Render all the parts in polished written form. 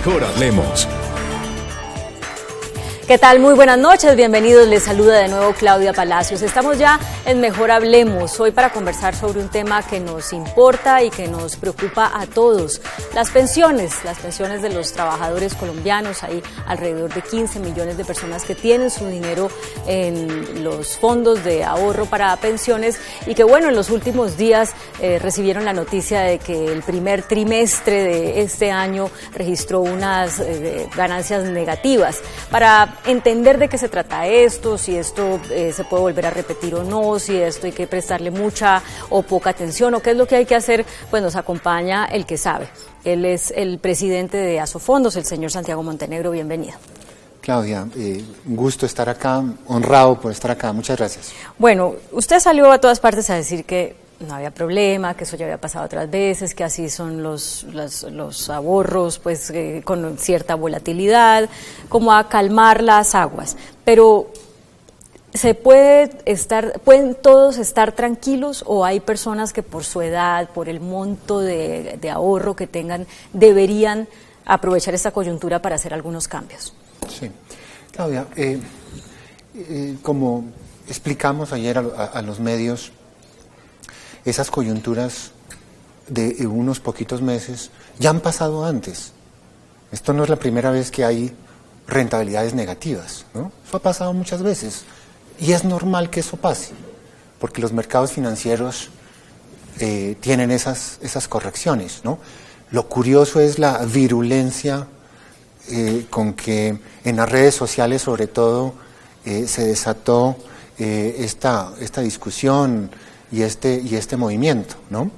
Mejor hablemos. ¿Qué tal? Muy buenas noches, bienvenidos, les saluda de nuevo Claudia Palacios. Estamos ya en Mejor Hablemos, hoy para conversar sobre un tema que nos importa y que nos preocupa a todos, las pensiones de los trabajadores colombianos. Hay alrededor de 15 millones de personas que tienen su dinero en los fondos de ahorro para pensiones y que bueno, en los últimos días recibieron la noticia de que el primer trimestre de este año registró unas ganancias negativas. Para entender de qué se trata esto, si esto se puede volver a repetir o no, si esto hay que prestarle mucha o poca atención o qué es lo que hay que hacer, pues nos acompaña el que sabe. Él es el presidente de Asofondos, el señor Santiago Montenegro. Bienvenido. Claudia, un gusto estar acá, honrado por estar acá. Muchas gracias. Bueno, usted salió a todas partes a decir que no había problema, que eso ya había pasado otras veces, que así son los ahorros, pues con cierta volatilidad, como a calmar las aguas. Pero ¿pueden todos estar tranquilos o hay personas que por su edad, por el monto de ahorro que tengan, deberían aprovechar esta coyuntura para hacer algunos cambios? Sí, Claudia, como explicamos ayer a los medios, esas coyunturas de unos poquitos meses ya han pasado antes. Esto no es la primera vez que hay rentabilidades negativas, ¿no? Eso ha pasado muchas veces y es normal que eso pase, porque los mercados financieros tienen esas correcciones, ¿no? Lo curioso es la virulencia con que en las redes sociales, sobre todo, se desató esta discusión y este movimiento, ¿no?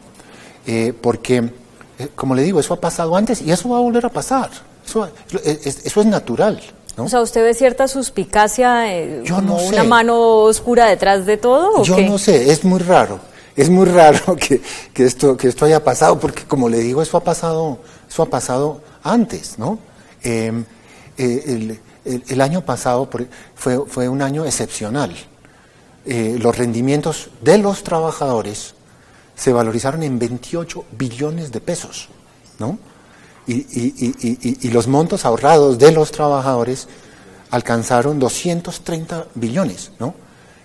Porque, como le digo, eso ha pasado antes y eso va a volver a pasar. Eso es natural, ¿no? O sea, ¿usted ve cierta suspicacia, yo como no sé, una mano oscura detrás de todo? ¿O yo qué? no sé, es muy raro que esto haya pasado, porque como le digo, eso ha pasado antes, ¿no? El año pasado fue un año excepcional. Los rendimientos de los trabajadores se valorizaron en 28 billones de pesos, ¿no? Y los montos ahorrados de los trabajadores alcanzaron 230 billones, ¿no?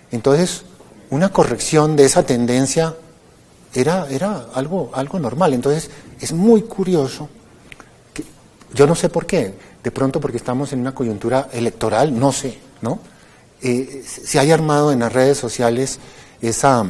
Entonces, una corrección de esa tendencia era algo normal. Entonces, es muy curioso, que, yo no sé por qué, de pronto porque estamos en una coyuntura electoral, no sé, ¿no? Se haya armado en las redes sociales esa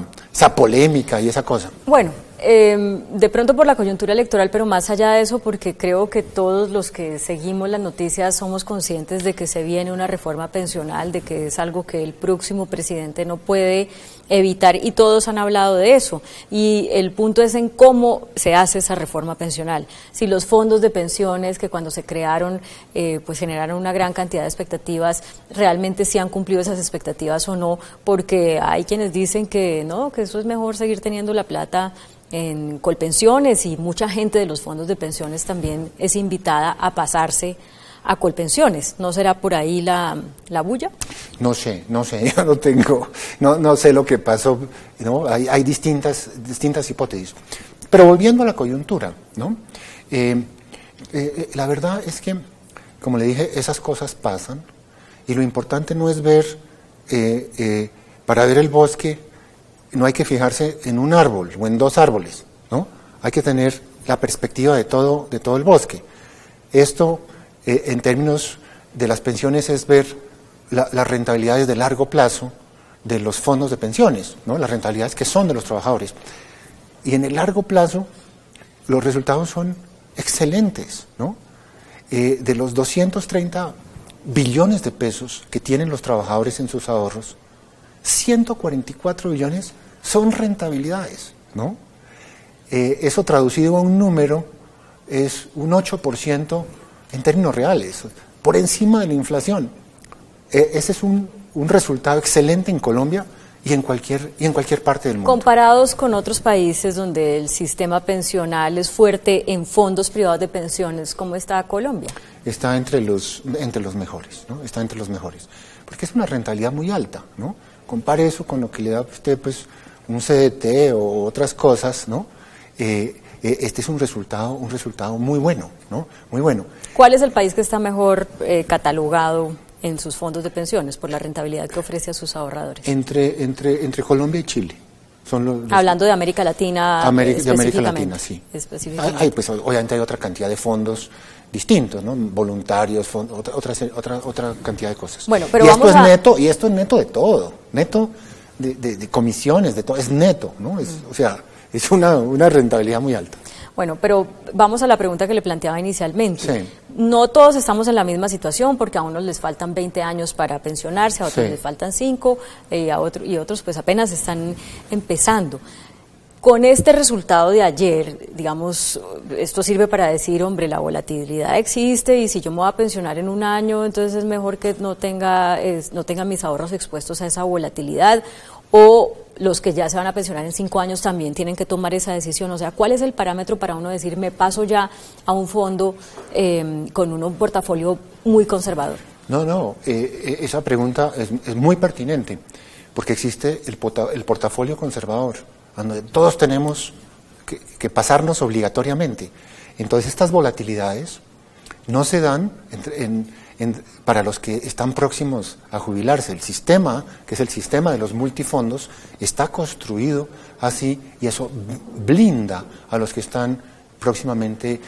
polémica y esa cosa. Bueno, de pronto por la coyuntura electoral, pero más allá de eso, porque creo que todos los que seguimos las noticias somos conscientes de que se viene una reforma pensional, de que es algo que el próximo presidente no puede evitar y todos han hablado de eso. Y el punto es en cómo se hace esa reforma pensional. Si los fondos de pensiones que cuando se crearon pues generaron una gran cantidad de expectativas, realmente sí han cumplido esas expectativas o no, porque hay quienes dicen que no, que eso es mejor seguir teniendo la plata en Colpensiones y mucha gente de los fondos de pensiones también es invitada a pasarse a Colpensiones. ¿No será por ahí la bulla? No sé, yo no sé lo que pasó, ¿no? Hay distintas hipótesis. Pero volviendo a la coyuntura, ¿no? La verdad es que, como le dije, esas cosas pasan y lo importante no es ver, para ver el bosque, no hay que fijarse en un árbol o en dos árboles, ¿no? Hay que tener la perspectiva de todo el bosque. Esto, en términos de las pensiones, es ver las rentabilidades de largo plazo de los fondos de pensiones, ¿no? Las rentabilidades que son de los trabajadores. Y en el largo plazo, los resultados son excelentes, ¿no? De los 230 billones de pesos que tienen los trabajadores en sus ahorros, 144 billones son rentabilidades, ¿no? Eso traducido a un número es un 8% en términos reales, por encima de la inflación. Ese es un resultado excelente en Colombia y en cualquier parte del mundo. Comparados con otros países donde el sistema pensional es fuerte en fondos privados de pensiones, ¿cómo está Colombia? Está entre los mejores, ¿no? Está entre los mejores, porque es una rentabilidad muy alta, ¿no? Compare eso con lo que le da a usted, pues, un CDT o otras cosas, ¿no? este es un resultado muy bueno, ¿no? Muy bueno. ¿Cuál es el país que está mejor catalogado en sus fondos de pensiones por la rentabilidad que ofrece a sus ahorradores? Entre Colombia y Chile. Hablando de América Latina, de América Latina, sí. Específicamente. Pues obviamente hay otra cantidad de fondos distintos, ¿no? Voluntarios, otra cantidad de cosas. Bueno, pero y esto es neto de todo, neto de comisiones, de todo, es neto, ¿no? O sea, es una rentabilidad muy alta. Bueno, pero vamos a la pregunta que le planteaba inicialmente. Sí. No todos estamos en la misma situación porque a unos les faltan 20 años para pensionarse, a otros les faltan 5 y otros pues apenas están empezando. Con este resultado de ayer, digamos, esto sirve para decir, hombre, la volatilidad existe y si yo me voy a pensionar en un año, entonces es mejor que no tenga mis ahorros expuestos a esa volatilidad, o los que ya se van a pensionar en 5 años también tienen que tomar esa decisión. O sea, ¿cuál es el parámetro para uno decir, me paso ya a un fondo con un portafolio muy conservador? No, esa pregunta es muy pertinente, porque existe el portafolio conservador, donde todos tenemos que pasarnos obligatoriamente. Entonces, estas volatilidades no se dan para los que están próximos a jubilarse. El sistema, que es el sistema de los multifondos, está construido así y eso blinda a los que están próximamente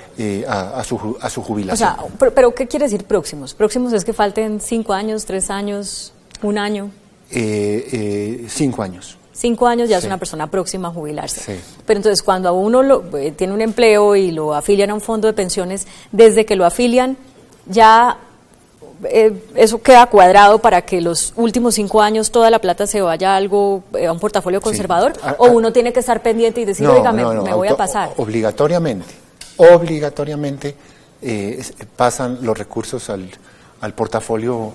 a su jubilación. O sea, pero ¿qué quiere decir próximos? ¿Próximos es que falten 5 años, 3 años, 1 año? 5 años. 5 años ya es una persona próxima a jubilarse. Sí. Pero entonces cuando a uno tiene un empleo y lo afilian a un fondo de pensiones, desde que lo afilian ya eso queda cuadrado para que los últimos 5 años toda la plata se vaya a a un portafolio conservador, o uno tiene que estar pendiente y decir, oiga, me voy a pasar. Obligatoriamente pasan los recursos al portafolio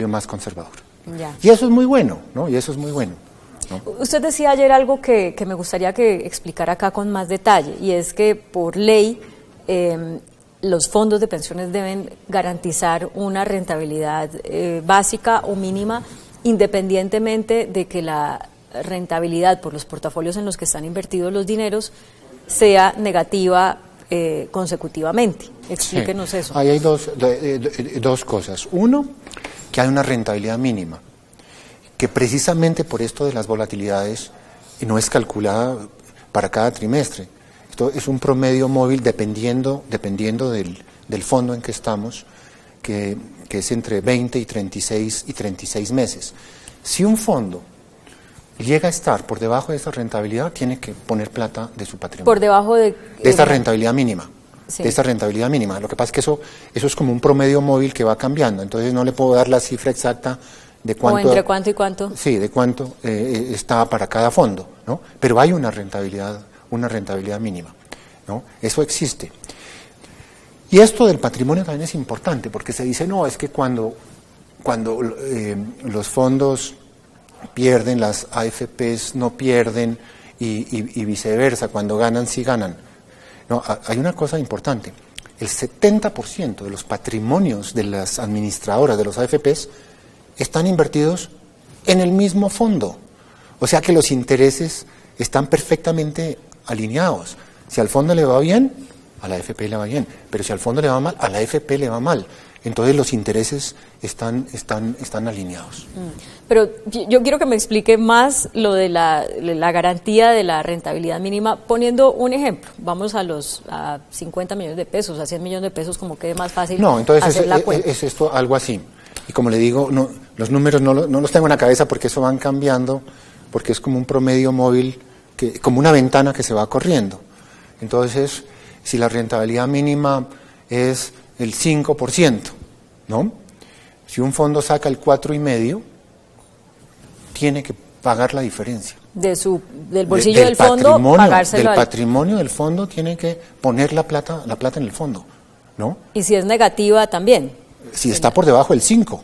más conservador. Ya. Y eso es muy bueno, ¿no? ¿no? Usted decía ayer algo que me gustaría que explicara acá con más detalle, y es que por ley los fondos de pensiones deben garantizar una rentabilidad básica o mínima, independientemente de que la rentabilidad por los portafolios en los que están invertidos los dineros sea negativa consecutivamente. Explíquenos eso. Ahí hay dos cosas. Uno, que hay una rentabilidad mínima, que precisamente por esto de las volatilidades no es calculada para cada trimestre. Esto es un promedio móvil dependiendo del fondo en que estamos, que es entre 20 y 36 meses. Si un fondo llega a estar por debajo de esa rentabilidad, tiene que poner plata de su patrimonio. Por debajo de esa rentabilidad mínima. Sí. De esa rentabilidad mínima. Lo que pasa es que eso es como un promedio móvil que va cambiando, entonces no le puedo dar la cifra exacta de cuánto. ¿O entre cuánto y cuánto? Sí, de cuánto está para cada fondo, ¿no? Pero hay una rentabilidad mínima, ¿no? Eso existe. Y esto del patrimonio también es importante, porque se dice, no, es que cuando los fondos pierden, las AFPs no pierden, y viceversa, cuando ganan, sí ganan. No, hay una cosa importante, el 70% de los patrimonios de las administradoras de los AFPs están invertidos en el mismo fondo, o sea que los intereses están perfectamente alineados. Si al fondo le va bien, a la AFP le va bien, pero si al fondo le va mal, a la AFP le va mal. Entonces los intereses están alineados. Pero yo quiero que me explique más lo de la garantía de la rentabilidad mínima, poniendo un ejemplo. Vamos a 50 millones de pesos, a 100 millones de pesos, como quede más fácil hacer la cuenta. Es esto algo así. Y como le digo, los números no los tengo en la cabeza porque eso van cambiando, porque es como un promedio móvil, como una ventana que se va corriendo. Entonces, si la rentabilidad mínima es el 5%, ¿no? Si un fondo saca el 4,5%, tiene que pagar la diferencia. Del bolsillo del fondo, pagárselo. Del patrimonio del fondo tiene que poner la plata en el fondo, ¿no? Y si es negativa también. Si está por debajo del 5%.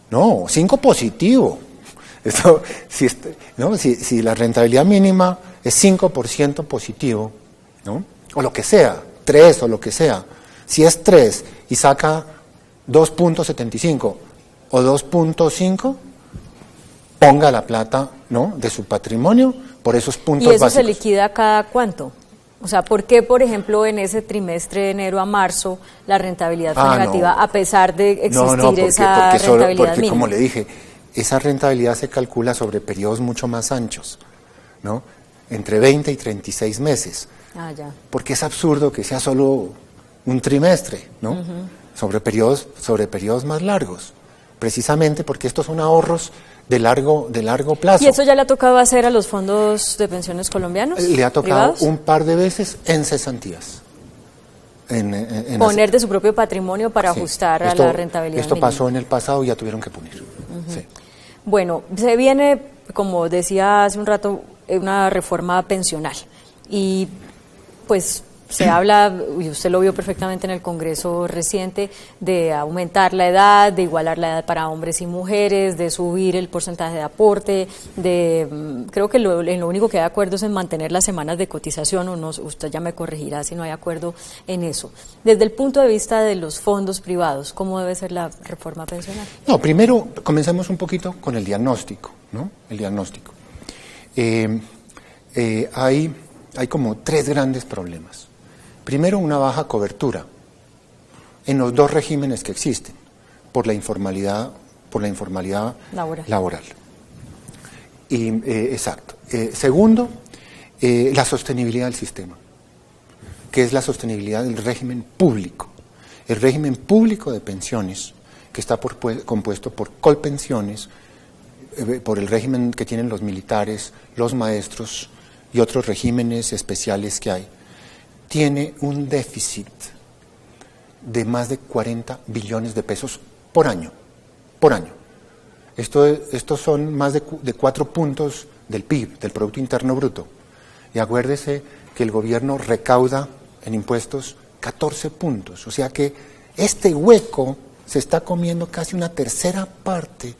No, 5 positivo. Esto, si la rentabilidad mínima es 5% positivo, ¿no? O lo que sea, 3 o lo que sea. Si es 3 y saca 2.75 o 2.5, ponga la plata, ¿no?, de su patrimonio por esos puntos básicos. ¿Y eso se liquida cada cuánto? O sea, ¿por qué, por ejemplo, en ese trimestre de enero a marzo la rentabilidad fue negativa a pesar de existir esa rentabilidad porque mínima? Como le dije, esa rentabilidad se calcula sobre periodos mucho más anchos, ¿no? Entre 20 y 36 meses. Ah, ya. Porque es absurdo que sea solo un trimestre, ¿no? Sobre periodos más largos. Precisamente porque estos son ahorros de largo plazo. ¿Y eso ya le ha tocado hacer a los fondos de pensiones colombianos? Le ha tocado privados? un par de veces en cesantías. Poner de su propio patrimonio para ajustar a la rentabilidad Esto mínima. pasó en el pasado y ya tuvieron que punir. Sí. Bueno, se viene, como decía hace un rato, una reforma pensional. Y pues se habla, y usted lo vio perfectamente en el Congreso reciente, de aumentar la edad, de igualar la edad para hombres y mujeres, de subir el porcentaje de aporte, creo que en lo único que hay acuerdo es en mantener las semanas de cotización, o no, usted ya me corregirá si no hay acuerdo en eso. Desde el punto de vista de los fondos privados, ¿cómo debe ser la reforma pensional? No, primero comencemos un poquito con el diagnóstico, ¿no? El diagnóstico. Hay como tres grandes problemas. Primero, una baja cobertura en los dos regímenes que existen, por la informalidad laboral. Exacto. Segundo, la sostenibilidad del sistema, que es la sostenibilidad del régimen público. El régimen público de pensiones, que está compuesto por colpensiones, por el régimen que tienen los militares, los maestros y otros regímenes especiales que hay, tiene un déficit de más de 40 billones de pesos por año. Estos son más de 4 puntos del PIB, del Producto Interno Bruto. Y acuérdese que el gobierno recauda en impuestos 14 puntos. O sea que este hueco se está comiendo casi una tercera parte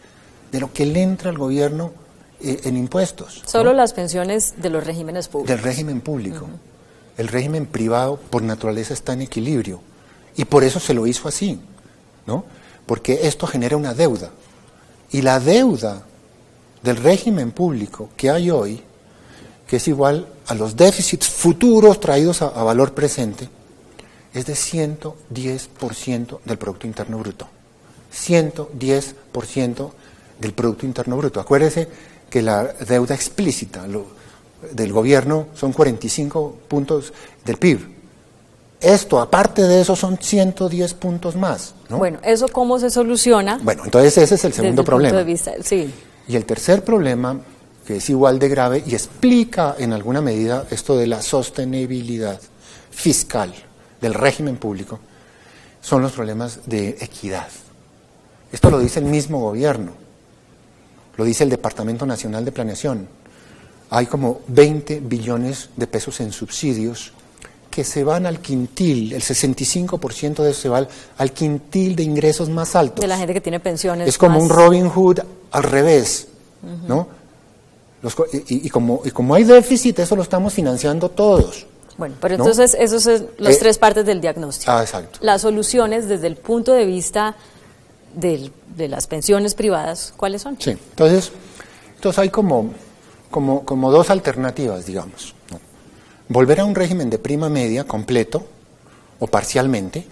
de lo que le entra al gobierno en impuestos. Solo, ¿no?, las pensiones de los regímenes públicos. Del régimen público. El régimen privado, por naturaleza, está en equilibrio. Y por eso se lo hizo así, ¿no? Porque esto genera una deuda. Y la deuda del régimen público que hay hoy, que es igual a los déficits futuros traídos a valor presente, es de 110% del Producto Interno Bruto. 110% del Producto Interno Bruto. Acuérdese que la deuda explícita del gobierno son 45 puntos del PIB. Esto, aparte de eso, son 110 puntos más, ¿no? Bueno, ¿eso cómo se soluciona? Bueno, entonces ese es el segundo problema. Punto de vista, sí. Y el tercer problema, que es igual de grave y explica en alguna medida esto de la sostenibilidad fiscal del régimen público, son los problemas de equidad. Esto lo dice el mismo gobierno, lo dice el Departamento Nacional de Planeación. Hay como 20 billones de pesos en subsidios que se van al quintil, el 65% de eso se va al quintil de ingresos más altos. De la gente que tiene pensiones. Es como un Robin Hood al revés, ¿no? Y como hay déficit, eso lo estamos financiando todos. Bueno, pero ¿no? entonces esos son las tres partes del diagnóstico. Exacto. Las soluciones desde el punto de vista de las pensiones privadas, ¿cuáles son? Sí, entonces hay como dos alternativas, digamos, ¿no? Volver a un régimen de prima media completo o parcialmente,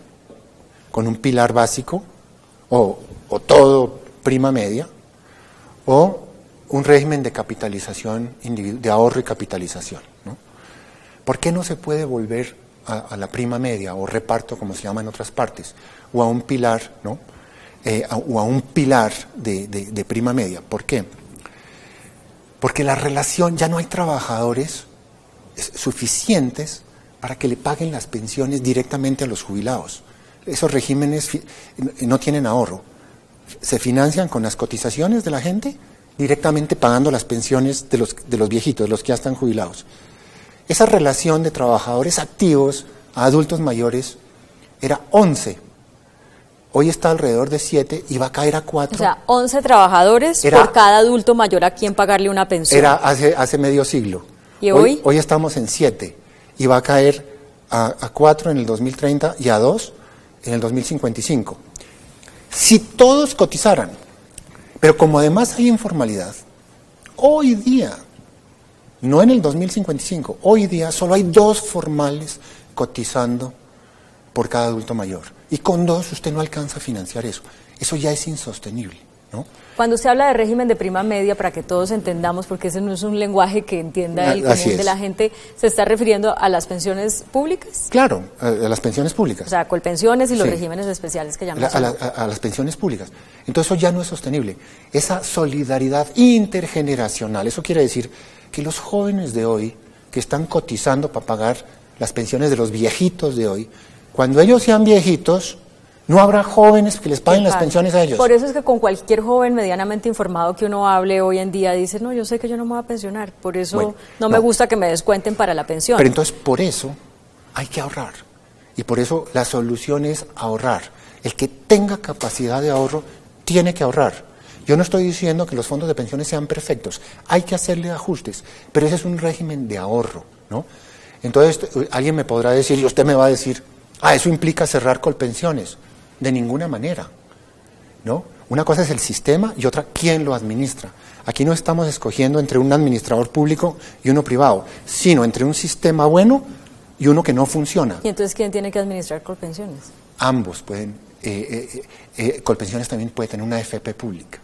con un pilar básico o todo prima media, o un régimen de capitalización, de ahorro y capitalización, ¿no? ¿Por qué no se puede volver a la prima media o reparto, como se llama en otras partes, o a un pilar, ¿no? O a un pilar de prima media? ¿Por qué? Porque la relación, ya no hay trabajadores suficientes para que le paguen las pensiones directamente a los jubilados. Esos regímenes no tienen ahorro. Se financian con las cotizaciones de la gente, directamente pagando las pensiones de los viejitos, de los que ya están jubilados. Esa relación de trabajadores activos a adultos mayores era 11. Hoy está alrededor de 7 y va a caer a 4. O sea, 11 trabajadores por cada adulto mayor a quien pagarle una pensión. Era hace medio siglo. ¿Y hoy? Hoy estamos en 7 y va a caer a 4 en el 2030 y a 2 en el 2055. Si todos cotizaran, pero como además hay informalidad, hoy día no en el 2055. Hoy día solo hay 2 formales cotizando por cada adulto mayor. Y con 2 usted no alcanza a financiar eso. Eso ya es insostenible, ¿no? Cuando usted habla de régimen de prima media, para que todos entendamos, porque ese no es un lenguaje que entienda el común de la gente, ¿se está refiriendo a las pensiones públicas? Claro, a las pensiones públicas. O sea, colpensiones y los regímenes especiales que llamamos. A las pensiones públicas. Entonces eso ya no es sostenible. Esa solidaridad intergeneracional, eso quiere decir que los jóvenes de hoy, que están cotizando para pagar las pensiones de los viejitos de hoy, cuando ellos sean viejitos, no habrá jóvenes que les paguen las pensiones a ellos. Por eso es que con cualquier joven medianamente informado que uno hable hoy en día dice, no, yo sé que yo no me voy a pensionar, por eso no me gusta que me descuenten para la pensión. Pero entonces por eso hay que ahorrar. Y por eso la solución es ahorrar. El que tenga capacidad de ahorro tiene que ahorrar. Yo no estoy diciendo que los fondos de pensiones sean perfectos, hay que hacerle ajustes, pero ese es un régimen de ahorro, ¿no? Entonces alguien me podrá decir, y usted me va a decir, eso implica cerrar Colpensiones. De ninguna manera, ¿no? Una cosa es el sistema y otra quién lo administra. Aquí no estamos escogiendo entre un administrador público y uno privado, sino entre un sistema bueno y uno que no funciona. ¿Y entonces quién tiene que administrar Colpensiones? Ambos pueden. Colpensiones también puede tener una AFP pública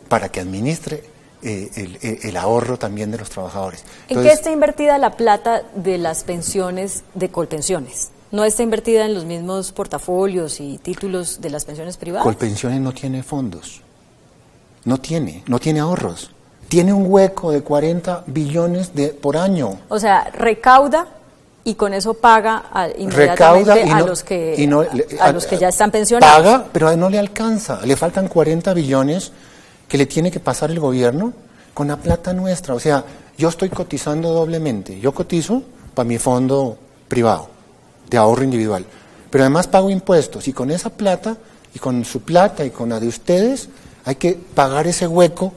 para que administre el ahorro también de los trabajadores. Entonces, ¿en qué está invertida la plata de las pensiones de Colpensiones? ¿No está invertida en los mismos portafolios y títulos de las pensiones privadas? Colpensiones no tiene fondos, no tiene ahorros. Tiene un hueco de 40 billones por año. O sea, recauda y con eso paga inmediatamente a los que ya están pensionados. Paga, pero no le alcanza. Le faltan 40 billones que le tiene que pasar el gobierno con la plata nuestra. O sea, yo estoy cotizando doblemente. Yo cotizo para mi fondo privado de ahorro individual, pero además pago impuestos y con esa plata y con su plata y con la de ustedes hay que pagar ese hueco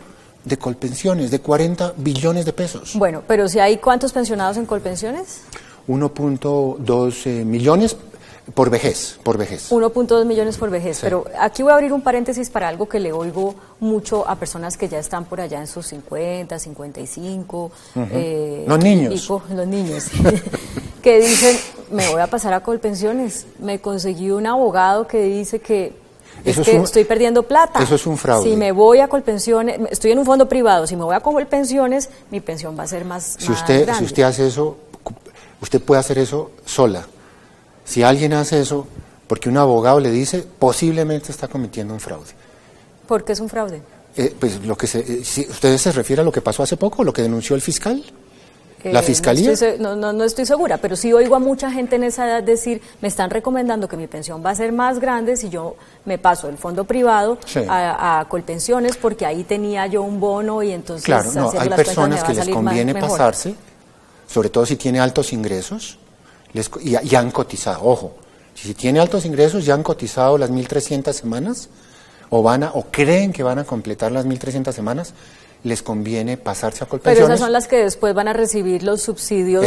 de Colpensiones de 40 billones de pesos. Bueno, pero si hay ¿cuántos pensionados en Colpensiones? 1.2 millones por vejez. 1.2 millones por vejez, sí. Pero aquí voy a abrir un paréntesis para algo que le oigo mucho a personas que ya están por allá en sus 50, 55. Los niños. Los niños. Que dicen, me voy a pasar a Colpensiones. Me conseguí un abogado que dice que estoy perdiendo plata. Eso es un fraude. Si me voy a Colpensiones, estoy en un fondo privado, si me voy a Colpensiones, mi pensión va a ser más grande. Si usted hace eso, usted puede hacer eso sola. Si alguien hace eso porque un abogado le dice, posiblemente está cometiendo un fraude. ¿Por qué es un fraude? Pues si ¿usted se refiere a lo que pasó hace poco, lo que denunció el fiscal? ¿La fiscalía? No estoy segura, pero sí oigo a mucha gente en esa edad decir, me están recomendando que mi pensión va a ser más grande si yo me paso del fondo privado a Colpensiones, porque ahí tenía yo un bono y entonces... Claro, hay personas que les conviene pasarse, sobre todo si tiene altos ingresos, y han cotizado, ojo, si tiene altos ingresos ya han cotizado las 1.300 semanas, o creen que van a completar las 1.300 semanas, les conviene pasarse a Colpensiones. Pero esas son las que después van a recibir los subsidios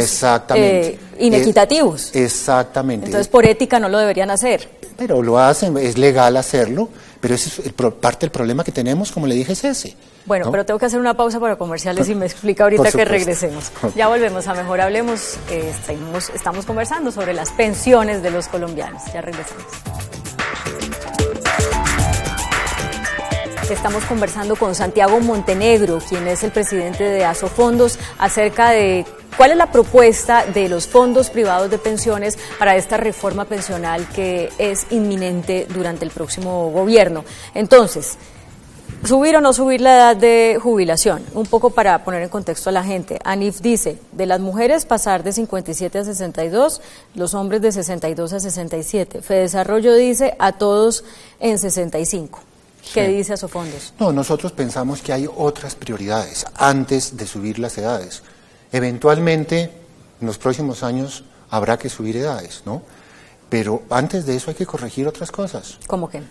inequitativos. Exactamente. Entonces, por ética no lo deberían hacer. Pero lo hacen, es legal hacerlo, pero ese es parte del problema que tenemos, como le dije, es ese. Bueno, ¿no? Pero tengo que hacer una pausa para comerciales y me explica ahorita que regresemos. Ya volvemos a Mejor Hablemos. Estamos conversando sobre las pensiones de los colombianos. Ya regresamos. Estamos conversando con Santiago Montenegro, quien es el presidente de Asofondos, acerca de cuál es la propuesta de los fondos privados de pensiones para esta reforma pensional que es inminente durante el próximo gobierno. Entonces, ¿subir o no subir la edad de jubilación? Un poco para poner en contexto a la gente. ANIF dice, de las mujeres pasar de 57 a 62, los hombres de 62 a 67. Fedesarrollo dice a todos en 65. ¿Qué dice Asofondos? No, nosotros pensamos que hay otras prioridades antes de subir las edades. Eventualmente, en los próximos años, habrá que subir edades, ¿no? Pero antes de eso hay que corregir otras cosas. ¿Cómo qué?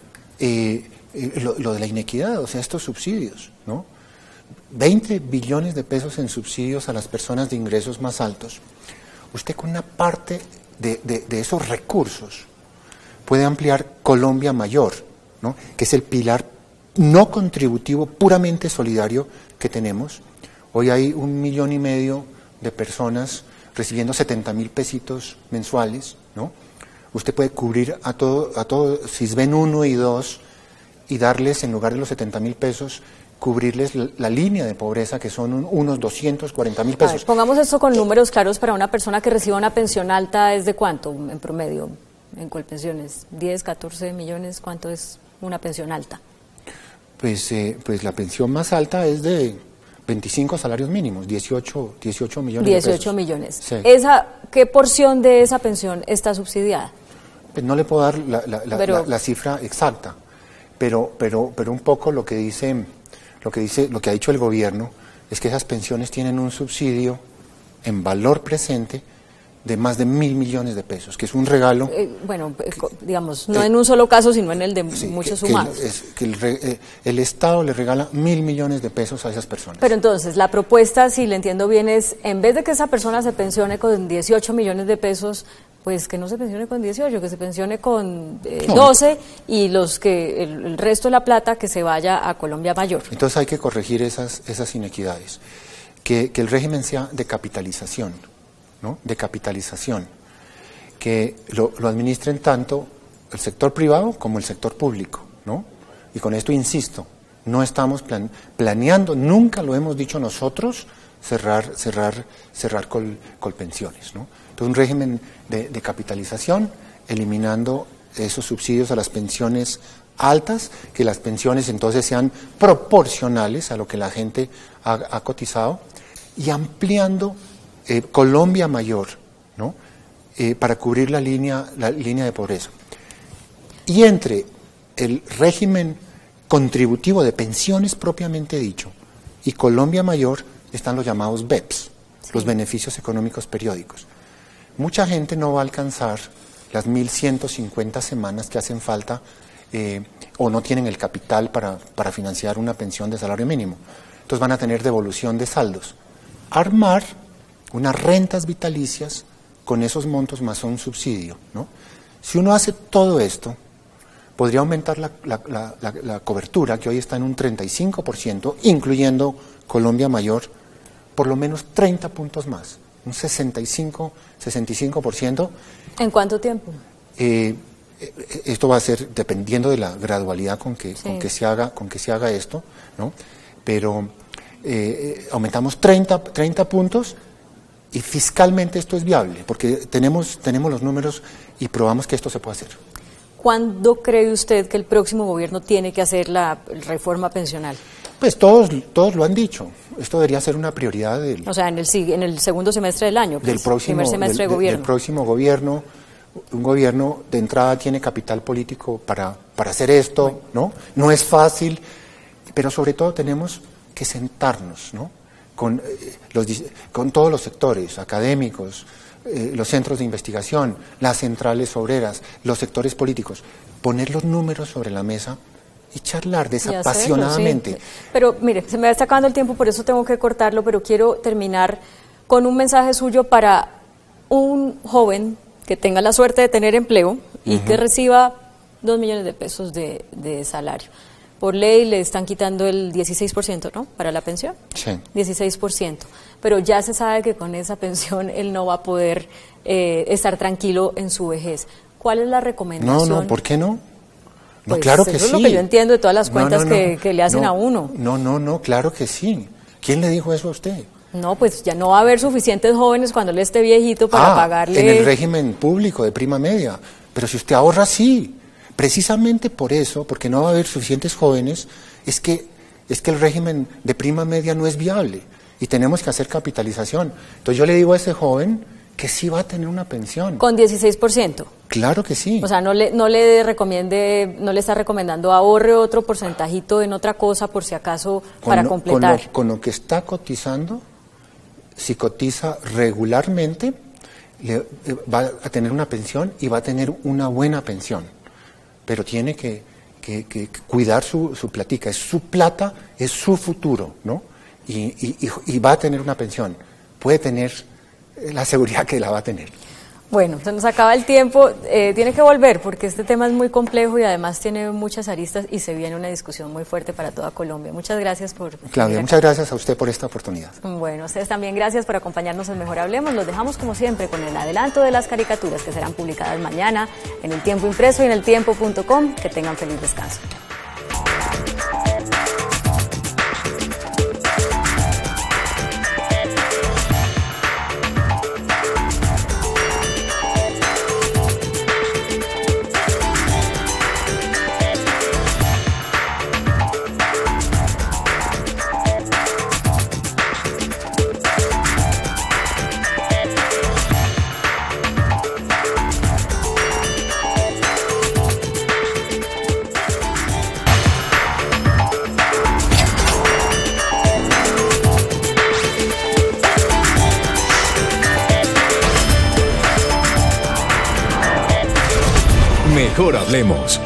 Lo de la inequidad, o sea, estos subsidios, ¿no? 20 billones de pesos en subsidios a las personas de ingresos más altos. Usted con una parte de esos recursos puede ampliar Colombia Mayor, ¿no? Que es el pilar no contributivo, puramente solidario que tenemos. Hoy hay 1,5 millones de personas recibiendo 70,000 pesitos mensuales, ¿no? Usted puede cubrir a todo SISBEN 1 y 2 y darles, en lugar de los 70,000 pesos, cubrirles la línea de pobreza, que son unos 240,000 pesos. Pongamos esto con números claros. Para una persona que reciba una pensión alta, ¿es de cuánto en promedio en Colpensiones? ¿10, 14 millones? ¿Cuánto es una pensión alta? Pues la pensión más alta es de 25 salarios mínimos, 18 millones de pesos. 18 millones. Sí. ¿Qué porción de esa pensión está subsidiada? Pues no le puedo dar la cifra exacta, pero un poco lo que ha dicho el gobierno es que esas pensiones tienen un subsidio en valor presente de más de 1,000 millones de pesos, que es un regalo. Digamos, no en un solo caso, sino en el de muchos sumados. El Estado le regala 1,000 millones de pesos a esas personas. Pero entonces, la propuesta, si le entiendo bien, es, en vez de que esa persona se pensione con 18 millones de pesos, pues que no se pensione con 18, que se pensione con 12 y el resto de la plata que se vaya a Colombia Mayor. Entonces hay que corregir esas inequidades. Que el régimen sea de capitalización, ¿no? De capitalización. Que lo administren tanto el sector privado como el sector público, ¿no? Y con esto insisto, no estamos planeando, nunca lo hemos dicho nosotros, cerrar Colpensiones, ¿no? Entonces, un régimen de capitalización, eliminando esos subsidios a las pensiones altas, que las pensiones entonces sean proporcionales a lo que la gente ha cotizado, y ampliando Colombia Mayor, ¿no? Para cubrir la línea de pobreza. Y entre el régimen contributivo de pensiones propiamente dicho y Colombia Mayor están los llamados BEPS, los beneficios económicos periódicos. Mucha gente no va a alcanzar las 1,150 semanas que hacen falta o no tienen el capital para financiar una pensión de salario mínimo. Entonces van a tener devolución de saldos. Armar unas rentas vitalicias con esos montos más un subsidio, ¿no? Si uno hace todo esto, podría aumentar la cobertura, que hoy está en un 35%, incluyendo Colombia Mayor, por lo menos 30 puntos más. Un 65%. ¿En cuánto tiempo? Esto va a ser dependiendo de la gradualidad con que se haga esto, ¿no? Pero aumentamos 30 puntos y fiscalmente esto es viable, porque tenemos los números y probamos que esto se puede hacer. ¿Cuándo cree usted que el próximo gobierno tiene que hacer la reforma pensional? Pues todos lo han dicho. Esto debería ser una prioridad o sea, en el segundo semestre del año, del primer semestre de gobierno. Del próximo gobierno. Un gobierno de entrada tiene capital político para hacer esto, ¿no? No es fácil, pero sobre todo tenemos que sentarnos, ¿no? Con todos los sectores académicos, los centros de investigación, las centrales obreras, los sectores políticos, poner los números sobre la mesa y charlar desapasionadamente. Sí. Pero mire, se me está acabando el tiempo, por eso tengo que cortarlo, pero quiero terminar con un mensaje suyo para un joven que tenga la suerte de tener empleo y que reciba 2 millones de pesos de salario. Por ley le están quitando el 16%, ¿no?, para la pensión. Sí. 16%. Pero ya se sabe que con esa pensión él no va a poder estar tranquilo en su vejez. ¿Cuál es la recomendación? No, ¿por qué no? No, pues claro que sí. Eso es lo que yo entiendo de todas las cuentas que le hacen a uno. No, claro que sí. ¿Quién le dijo eso a usted? No, pues ya no va a haber suficientes jóvenes cuando él esté viejito para pagarle. En el régimen público de prima media. Pero si usted ahorra, sí. Precisamente por eso, porque no va a haber suficientes jóvenes, es que el régimen de prima media no es viable y tenemos que hacer capitalización. Entonces yo le digo a ese joven que sí va a tener una pensión. ¿Con 16%? Claro que sí. O sea, no le está recomendando ahorre otro porcentajito en otra cosa por si acaso para completar. Con lo que está cotizando, si cotiza regularmente, va a tener una pensión y va a tener una buena pensión. Pero tiene que cuidar su platica. Es su plata, es su futuro, ¿no? Y va a tener una pensión. Puede tener la seguridad que la va a tener. Bueno, se nos acaba el tiempo, tiene que volver porque este tema es muy complejo y además tiene muchas aristas y se viene una discusión muy fuerte para toda Colombia. Muchas gracias por... Claudia, muchas gracias a usted por esta oportunidad. Bueno, ustedes también gracias por acompañarnos en Mejor Hablemos. Los dejamos como siempre con el adelanto de las caricaturas que serán publicadas mañana en El Tiempo Impreso y en eltiempo.com. Que tengan feliz descanso. Mejor Hablemos.